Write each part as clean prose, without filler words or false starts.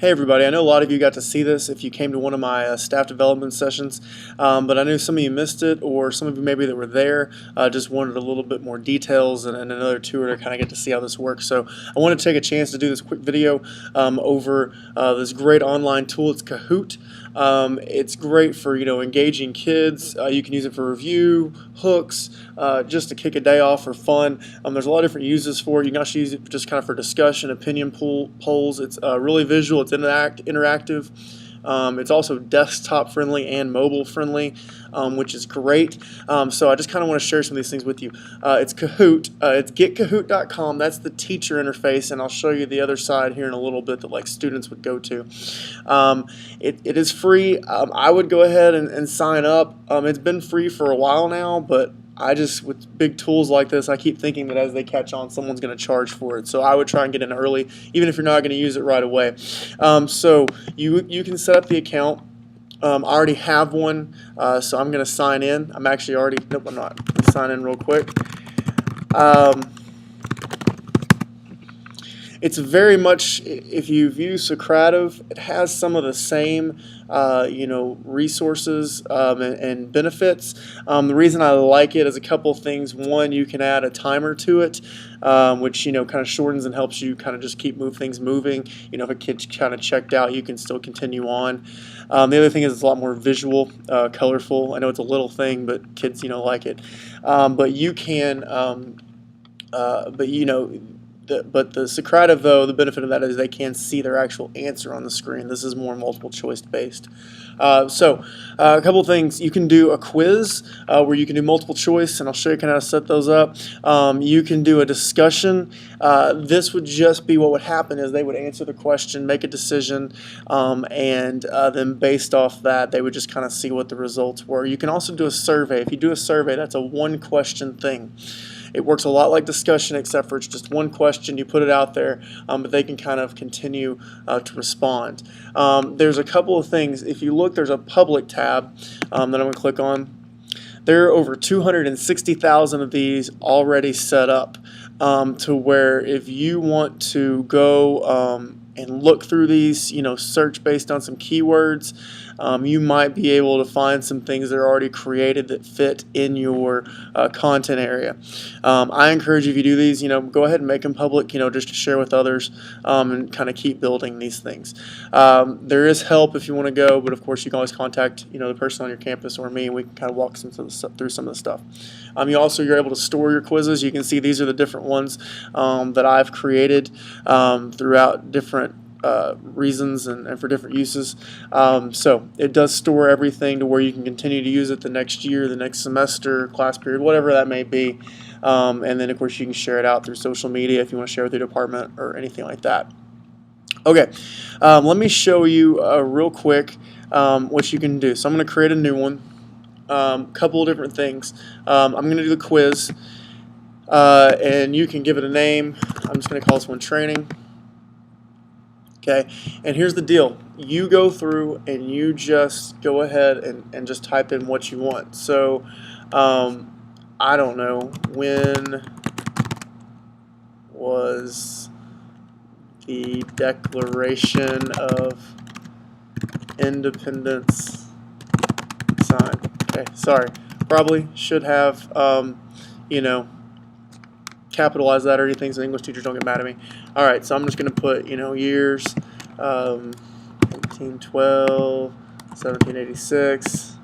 Hey everybody, I know a lot of you got to see this if you came to one of my staff development sessions, but I knew some of you missed it, or some of you maybe that were there just wanted a little bit more details and another tour to kind of get to see how this works. So I want to take a chance to do this quick video over this great online tool. It's Kahoot. It's great for engaging kids. You can use it for review, hooks, just to kick a day off for fun. There's a lot of different uses for it. You can also use it just kind of for discussion, opinion polls. It's really visual. It's interactive. It's also desktop friendly and mobile friendly, which is great. So I just kind of want to share some of these things with you. It's Kahoot. It's getkahoot.com. That's the teacher interface, and I'll show you the other side here in a little bit that students would go to. It is free. I would go ahead and sign up. It's been free for a while now, but with big tools like this, I keep thinking that as they catch on, someone's going to charge for it. So I would try and get in early, even if you're not going to use it right away. So you can set up the account. I already have one, so I'm going to sign in. I'm actually already, nope, I'm not. Let's sign in real quick. It's very much, if you've used Socrative, it has some of the same resources and benefits. The reason I like it is a couple things. One, you can add a timer to it, which kind of shortens and helps you kind of just keep things moving. If a kid's kind of checked out, you can still continue on. The other thing is it's a lot more visual, colorful. I know it's a little thing, but kids like it. But you can, but the Socrative, though, the benefit of that is they can see their actual answer on the screen. This is more multiple choice based. So a couple of things. You can do a quiz where you can do multiple choice, and I'll show you kind of how to set those up. You can do a discussion. This would just be what would happen is they would answer the question, make a decision, and then based off that, they would just kind of see what the results were. You can also do a survey. If you do a survey, that's a one-question thing. It works a lot like discussion, except for it's just one question. You put it out there, but they can kind of continue to respond. There's a couple of things. If you look, there's a public tab that I'm going to click on. There are over 260,000 of these already set up to where if you want to go and look through these, search based on some keywords, you might be able to find some things that are already created that fit in your content area. I encourage you, if you do these, go ahead and make them public, just to share with others and kind of keep building these things. There is help if you want to go, but of course you can always contact the person on your campus or me, and we can kind of walk through some of the stuff. You're able to store your quizzes. You can see these are the different ones that I've created throughout different reasons and for different uses. So it does store everything to where you can continue to use it the next year, the next semester, class period, whatever that may be. And then of course you can share it out through social media if you want to share with your department or anything like that. Okay, let me show you real quick what you can do. So I'm going to create a new one. Couple of different things. I'm going to do the quiz, and you can give it a name. I'm just going to call this one training. Okay, and here's the deal. You go through and you just go ahead and just type in what you want. So, I don't know, when was the Declaration of Independence signed? Okay, sorry. Probably should have, capitalize that or anything so English teachers don't get mad at me. Alright, so I'm just going to put, years, 1812, 1786,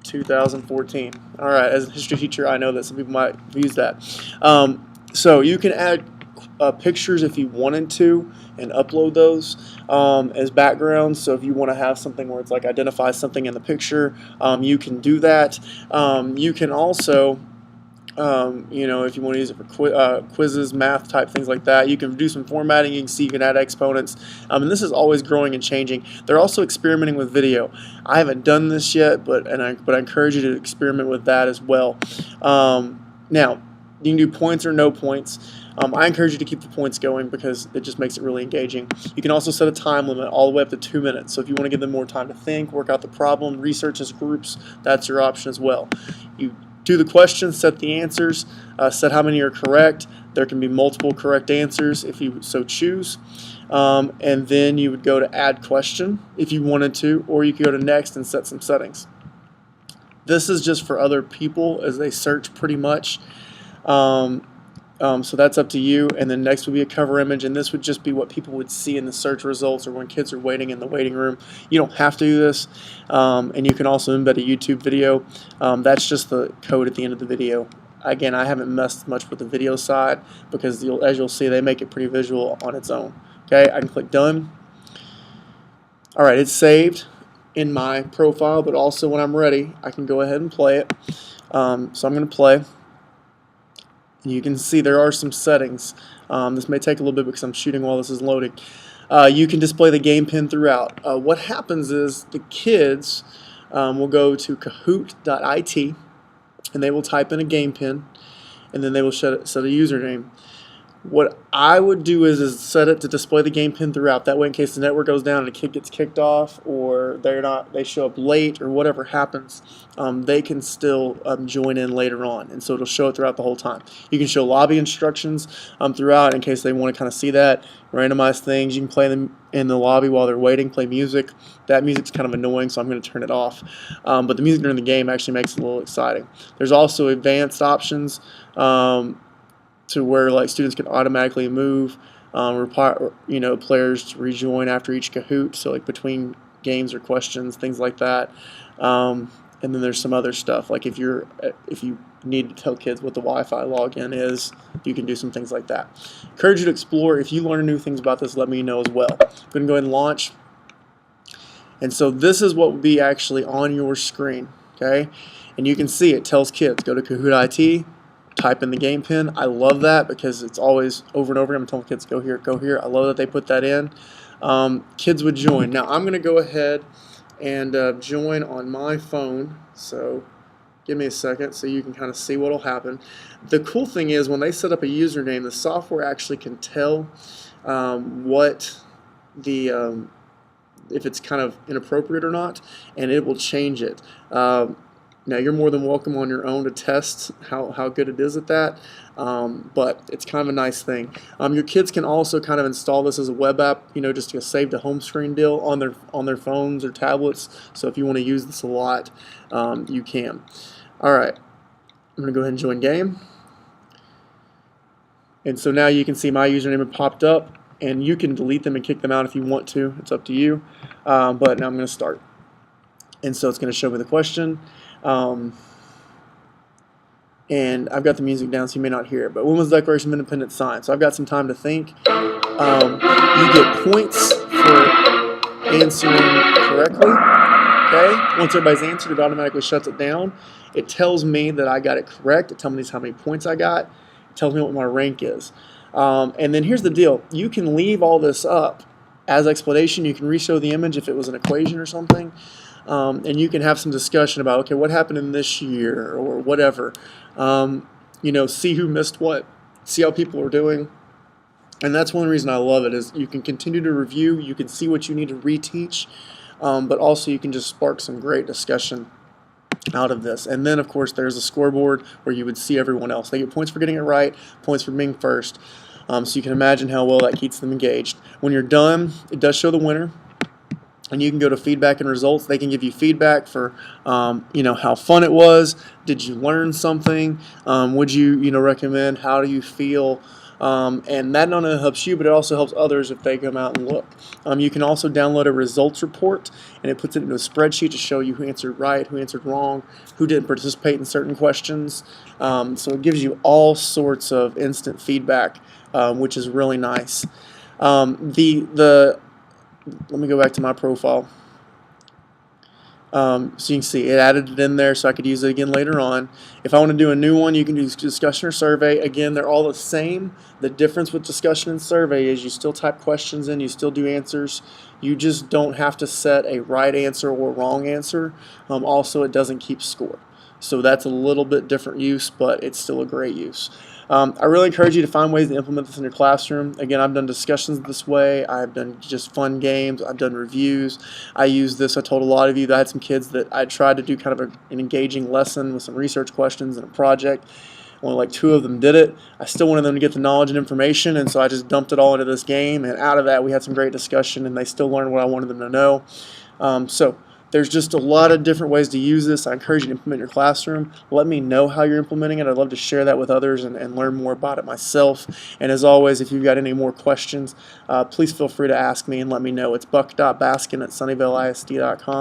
2014. Alright, as a history teacher, I know that some people might use that. So you can add pictures if you wanted to and upload those as backgrounds. So if you want to have something where it's identify something in the picture, you can do that. You can also if you want to use it for quizzes, math type things like that, you can do some formatting. You can see you can add exponents, and this is always growing and changing. They're also experimenting with video. I haven't done this yet, but I encourage you to experiment with that as well. Now, you can do points or no points. I encourage you to keep the points going because it just makes it really engaging. You can also set a time limit all the way up to 2 minutes. So if you want to give them more time to think, work out the problem, research as groups, that's your option as well. You do the questions, set the answers, set how many are correct. There can be multiple correct answers if you so choose. and then you would go to add question if you wanted to, or you could go to next and set some settings. This is just for other people as they search pretty much. So that's up to you. And then next would be a cover image, and this would just be what people would see in the search results or when kids are waiting in the waiting room. You don't have to do this, and you can also embed a YouTube video. That's just the code at the end of the video. Again, I haven't messed much with the video side because as you'll see, they make it pretty visual on its own. Okay, I can click done. All right, it's saved in my profile, but also when I'm ready, I can go ahead and play it. So I'm going to play. And you can see there are some settings. This may take a little bit because I'm shooting while this is loading. You can display the game pin throughout. What happens is the kids will go to kahoot.it and they will type in a game pin, and then they will set a username. What I would do is set it to display the game pin throughout. That way, in case the network goes down and a kid gets kicked off, or they show up late, or whatever happens, they can still join in later on, and so it'll show it throughout the whole time. You can show lobby instructions throughout in case they want to kind of see that. Randomize things. You can play them in the lobby while they're waiting. Play music. That music's kind of annoying, so I'm going to turn it off. But the music during the game actually makes it a little exciting. There's also advanced options. To where like students can automatically move, players to rejoin after each Kahoot, so like between games or questions, things like that. And then there's some other stuff like if you need to tell kids what the Wi-Fi login is, you can do some things like that. Encourage you to explore. If you learn new things about this, let me know as well. I'm going to go ahead and launch. And so this is what would be actually on your screen, okay? And you can see it tells kids go to Kahoot IT. Type in the game pin. I love that because it's always over and over. I'm telling kids go here, go here. I love that they put that in. Kids would join. Now I'm going to go ahead and join on my phone. So give me a second so you can kind of see what will happen. The cool thing is when they set up a username, the software actually can tell what the if it's kind of inappropriate or not, and it will change it. Now, you're more than welcome on your own to test how good it is at that, but it's kind of a nice thing. Your kids can also kind of install this as a web app, just a save to home screen deal on their phones or tablets. So if you want to use this a lot, you can. All right, I'm going to go ahead and join game. And so now you can see my username had popped up, and you can delete them and kick them out if you want to. It's up to you. But now I'm going to start. And so it's going to show me the question. And I've got the music down so you may not hear it, but when was the Declaration of Independence signed? So I've got some time to think. You get points for answering correctly. Okay? Once everybody's answered, it automatically shuts it down. It tells me that I got it correct. It tells me how many points I got. It tells me what my rank is. And then here's the deal. You can leave all this up as explanation. You can re-show the image if it was an equation or something. And you can have some discussion about, okay, what happened in this year or whatever. See who missed what, see how people are doing. And that's one reason I love it is you can continue to review, you can see what you need to reteach, but also you can just spark some great discussion out of this. And then, of course, there's a scoreboard where you would see everyone else. They get points for getting it right, points for being first. So you can imagine how well that keeps them engaged. When you're done, it does show the winner. And you can go to feedback and results. They can give you feedback for, how fun it was. Did you learn something? Would you, recommend? How do you feel? And that not only helps you, but it also helps others if they come out and look. You can also download a results report, and it puts it into a spreadsheet to show you who answered right, who answered wrong, who didn't participate in certain questions. So it gives you all sorts of instant feedback, which is really nice. Let me go back to my profile. So you can see it added it in there so I could use it again later on. If I want to do a new one, you can do discussion or survey. Again, they're all the same. The difference with discussion and survey is you still type questions in, you still do answers. You just don't have to set a right answer or wrong answer. Also, it doesn't keep score. So that's a little bit different use, but it's still a great use. I really encourage you to find ways to implement this in your classroom. Again, I've done discussions this way. I've done just fun games. I've done reviews. I use this. I told a lot of you that I had some kids that I tried to do kind of an engaging lesson with some research questions and a project. Only like 2 of them did it. I still wanted them to get the knowledge and information, and so I just dumped it all into this game, and out of that we had some great discussion, and they still learned what I wanted them to know. So there's just a lot of different ways to use this. I encourage you to implement in your classroom. Let me know how you're implementing it. I'd love to share that with others and learn more about it myself. And as always, if you've got any more questions, please feel free to ask me and let me know. It's buck.baskin@sunnyvaleisd.com.